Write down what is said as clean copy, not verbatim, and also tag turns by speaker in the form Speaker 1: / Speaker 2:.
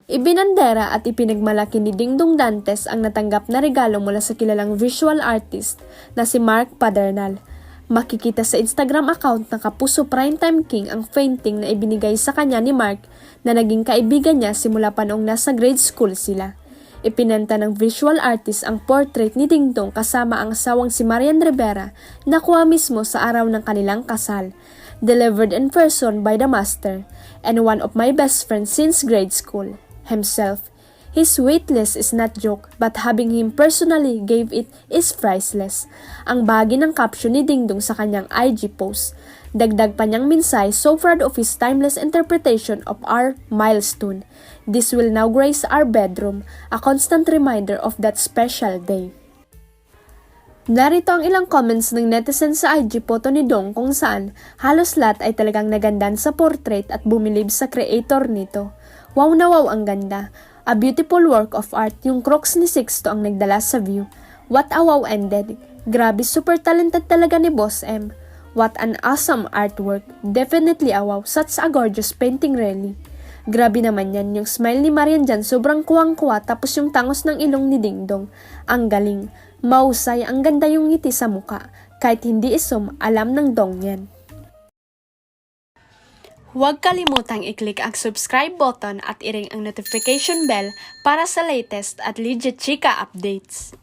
Speaker 1: Ibinandera at ipinagmalaki ni Dingdong Dantes ang natanggap na regalo mula sa kilalang visual artist na si Mark Padernal. Makikita sa Instagram account ng Kapuso Primetime King ang painting na ibinigay sa kanya ni Mark na naging kaibigan niya simula pa noong nasa grade school sila. Ipinanta ng visual artist ang portrait ni Dingdong kasama ang asawang si Marian Rivera na kuha mismo sa araw ng kanilang kasal, delivered in person by the master, and one of my best friends since grade school, himself. His waitlist is not joke, but having him personally gave it is priceless. Ang bahagi ng caption ni Dingdong sa kanyang IG post. Dagdag pa niyang minsay, so proud of his timeless interpretation of our milestone. This will now grace our bedroom, a constant reminder of that special day. Narito ang ilang comments ng netizens sa IG photo ni Dong kung saan halos lahat ay talagang nagandan sa portrait at bumilib sa creator nito. Wow na wow ang ganda. A beautiful work of art, yung Crocs ni Sixto ang nagdala sa view. What a wow ended. Grabe, super talented talaga ni Boss M. What an awesome artwork. Definitely a wow. Such a gorgeous painting really. Grabe naman yan. Yung smile ni Marian dyan, sobrang kuwang-kuwa tapos yung tangos ng ilong ni Dingdong. Ang galing. Mahusay, ang ganda yung ngiti sa muka. Kahit hindi isum, alam ng Dong yan. Huwag kalimutang i-click ang subscribe button at i-ring ang notification bell para sa latest at legit chika updates.